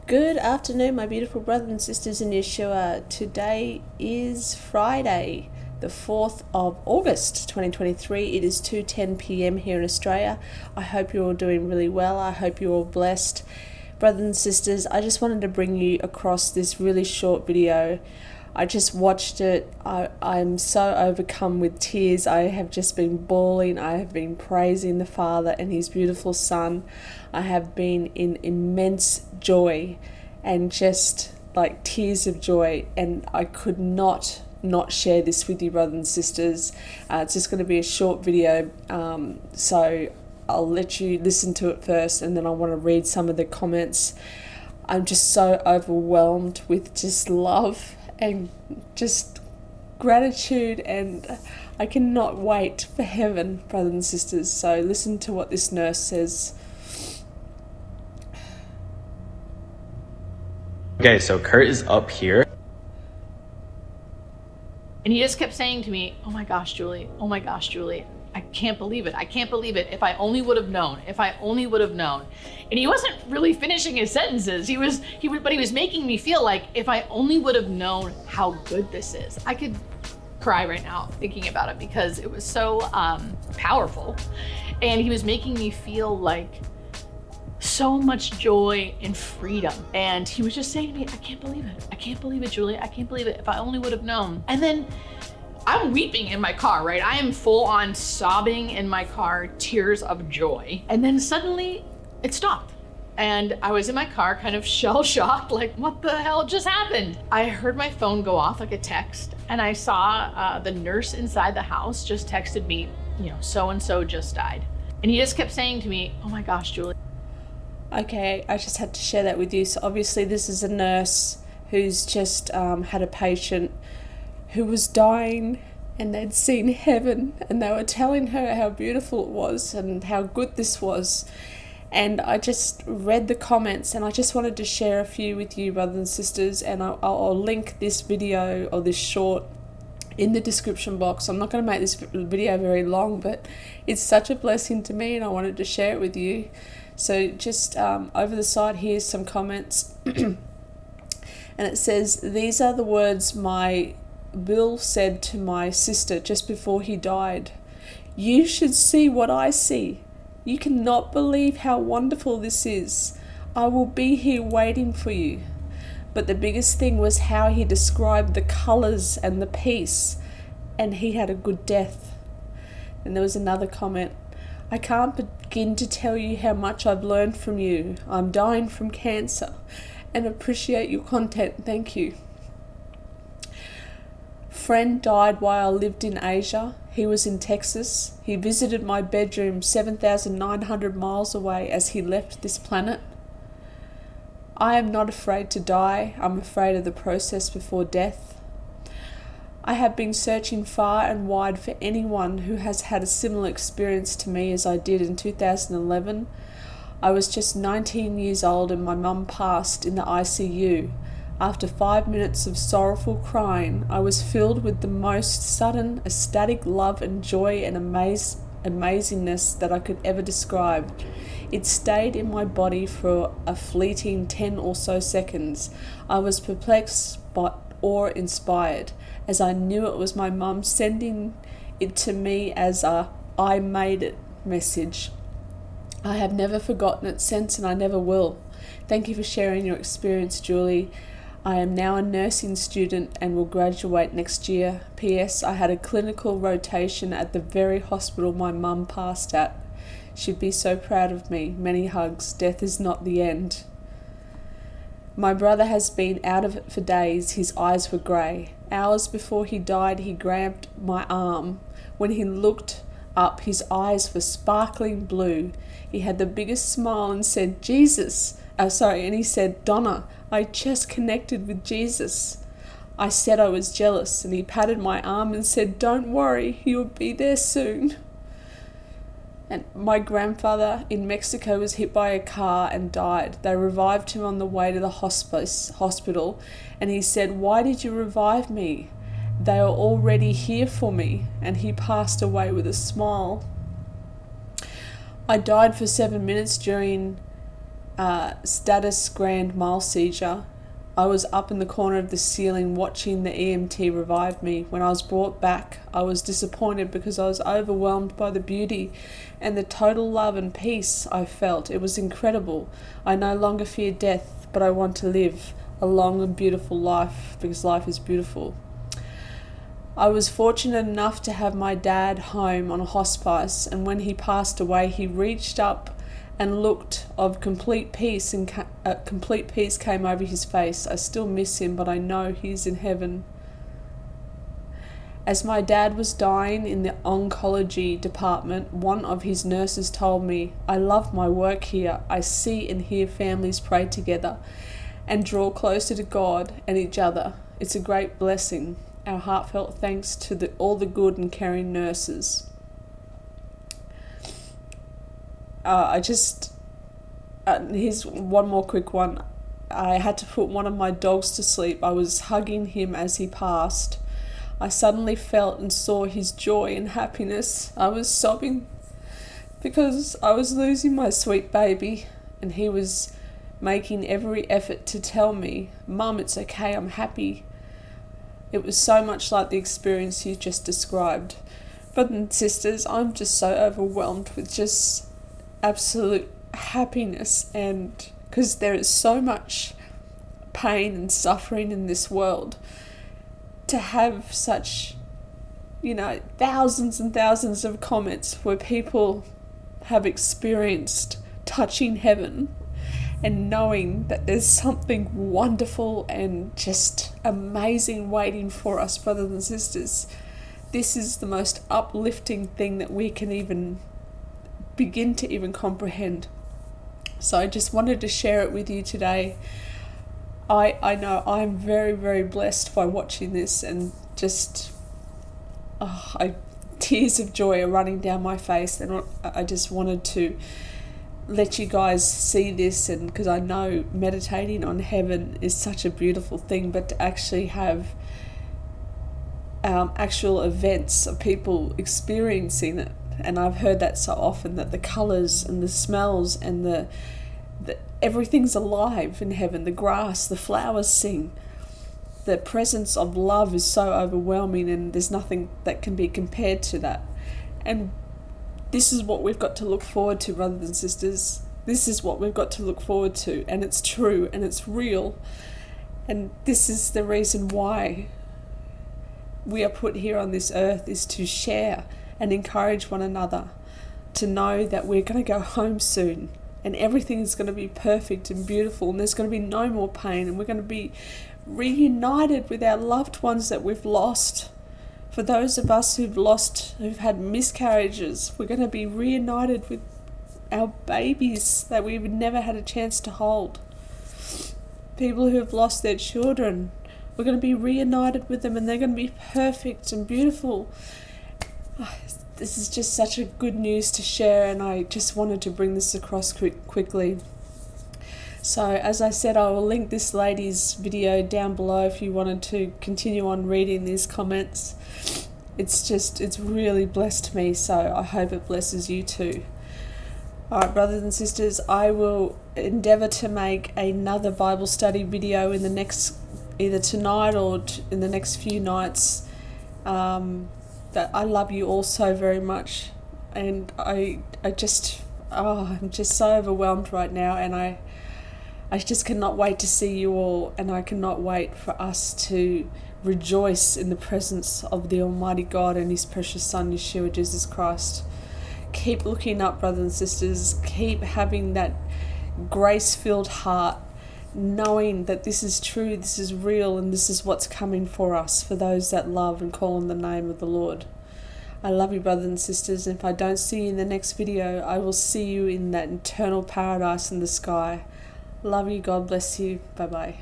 Good afternoon, my beautiful brothers and sisters in Yeshua. Today is Friday, the 4th of August 2023. It is 2:10 p.m. here in Australia. I hope you're all doing really well. I hope you're all blessed. Brothers and sisters, I just wanted to bring you across this really short video. I just watched it. I'm so overcome with tears. I have just been bawling. I have been praising the Father and His beautiful Son. I have been in immense joy and just like tears of joy, and I could not share this with you, brothers and sisters. It's just going to be a short video, so I'll let you listen to it first, and then I want to read some of the comments. I'm just so overwhelmed with just love and just gratitude, and I cannot wait for heaven, brothers and sisters. So listen to what this nurse says. Okay, so Kurt is up here. And he just kept saying to me, "Oh my gosh, Julie, oh my gosh, Julie, I can't believe it. I can't believe it. If I only would have known, if I only would have known." And he wasn't really finishing his sentences. He was making me feel like if I only would have known how good this is. I could cry right now thinking about it because it was so powerful. And he was making me feel like so much joy and freedom. And he was just saying to me, "I can't believe it. I can't believe it, Julie. I can't believe it. If I only would have known." And then I'm weeping in my car, right? I am full on sobbing in my car, tears of joy. And then suddenly it stopped. And I was in my car kind of shell shocked, like, what the hell just happened? I heard my phone go off like a text, and I saw the nurse inside the house just texted me, so-and-so just died. And he just kept saying to me, "Oh my gosh, Julie." Okay, I just had to share that with you. So obviously this is a nurse who's just had a patient who was dying, and they'd seen heaven, and they were telling her how beautiful it was and how good this was. And I just read the comments, and I just wanted to share a few with you, brothers and sisters, and I'll link this video or this short in the description box. I'm not going to make this video very long, but it's such a blessing to me, and I wanted to share it with you. So just over the side, here's some comments. And it says, "These are the words my Bill said to my sister just before he died. You should see what I see. You cannot believe how wonderful this is. I will be here waiting for you." But the biggest thing was how he described the colours and the peace, and he had a good death. And there was another comment. "I can't begin to tell you how much I've learned from you. I'm dying from cancer and appreciate your content. Thank you." Friend died while I lived in Asia. He was in Texas. He visited my bedroom 7,900 miles away as he left this planet. I am not afraid to die. I'm afraid of the process before death. I have been searching far and wide for anyone who has had a similar experience to me as I did in 2011. I was just 19 years old and my mum passed in the ICU. After 5 minutes of sorrowful crying, I was filled with the most sudden, ecstatic love and joy and amazingness that I could ever describe. It stayed in my body for a fleeting 10 or so seconds. I was perplexed but awe-inspired, as I knew it was my mum sending it to me as a "I made it" message. I have never forgotten it since, and I never will. Thank you for sharing your experience, Julie. I am now a nursing student and will graduate next year. P.S. I had a clinical rotation at the very hospital my mum passed at. She'd be so proud of me. Many hugs. Death is not the end. My brother has been out of it for days. His eyes were grey. Hours before he died, he grabbed my arm. When he looked up, his eyes were sparkling blue. He had the biggest smile and said, and he said, "Donna, I just connected with Jesus." I said I was jealous, and he patted my arm and said, "Don't worry, you'll be there soon." And my grandfather in Mexico was hit by a car and died. They revived him on the way to the hospital, and he said, "Why did you revive me? They are already here for me." And he passed away with a smile. I died for 7 minutes during status grand mal seizure. I was up in the corner of the ceiling watching the EMT revive me. When I was brought back, I was disappointed because I was overwhelmed by the beauty and the total love and peace I felt. It was incredible. I no longer fear death, but I want to live a long and beautiful life because life is beautiful. I was fortunate enough to have my dad home on a hospice, and when he passed away, he reached up and looked of complete peace, and complete peace came over his face. I still miss him, but I know he's in heaven. As my dad was dying in the oncology department, one of his nurses told me, "I love my work here. I see and hear families pray together and draw closer to God and each other. It's a great blessing. Our heartfelt thanks to all the good and caring nurses." Here's one more quick one. I had to put one of my dogs to sleep. I was hugging him as he passed. I suddenly felt and saw his joy and happiness. I was sobbing because I was losing my sweet baby, and he was making every effort to tell me, "Mum, it's okay, I'm happy." It was so much like the experience you just described. Brothers and sisters, I'm just so overwhelmed with just absolute happiness, and because there is so much pain and suffering in this world, to have such, thousands and thousands of comments where people have experienced touching heaven and knowing that there's something wonderful and just amazing waiting for us, brothers and sisters. This is the most uplifting thing that we can even begin to even comprehend. So I just wanted to share it with you today. I know I'm very, very blessed by watching this, and just tears of joy are running down my face, and I just wanted to let you guys see this, and because I know meditating on heaven is such a beautiful thing, but to actually have actual events of people experiencing it. And I've heard that so often, that the colours and the smells and the everything's alive in heaven. The grass, the flowers sing. The presence of love is so overwhelming, and there's nothing that can be compared to that. And this is what we've got to look forward to, brothers and sisters. This is what we've got to look forward to, and it's true and it's real. And this is the reason why we are put here on this earth, is to share and encourage one another, to know that we're going to go home soon, and everything is going to be perfect and beautiful, and there's going to be no more pain, and we're going to be reunited with our loved ones that we've lost. For those of us who've had miscarriages, we're going to be reunited with our babies that we've never had a chance to hold. People who have lost their children, we're going to be reunited with them, and they're going to be perfect and beautiful. This is just such a good news to share, and I just wanted to bring this across quickly. So as I said, I will link this lady's video down below if you wanted to continue on reading these comments. It's really blessed me, so I hope it blesses you too. Alright, brothers and sisters, I will endeavour to make another Bible study video in the next, either tonight or in the next few nights. That I love you all so very much, and I'm just so overwhelmed right now, and I just cannot wait to see you all, and I cannot wait for us to rejoice in the presence of the Almighty God and His precious Son, Yeshua Jesus Christ. Keep looking up, brothers and sisters. Keep having that grace-filled heart, knowing that this is true, this is real, and this is what's coming for us, for those that love and call on the name of the Lord. I love you, brothers and sisters, and if I don't see you in the next video, I will see you in that eternal paradise in the sky. Love you, God bless you, bye bye.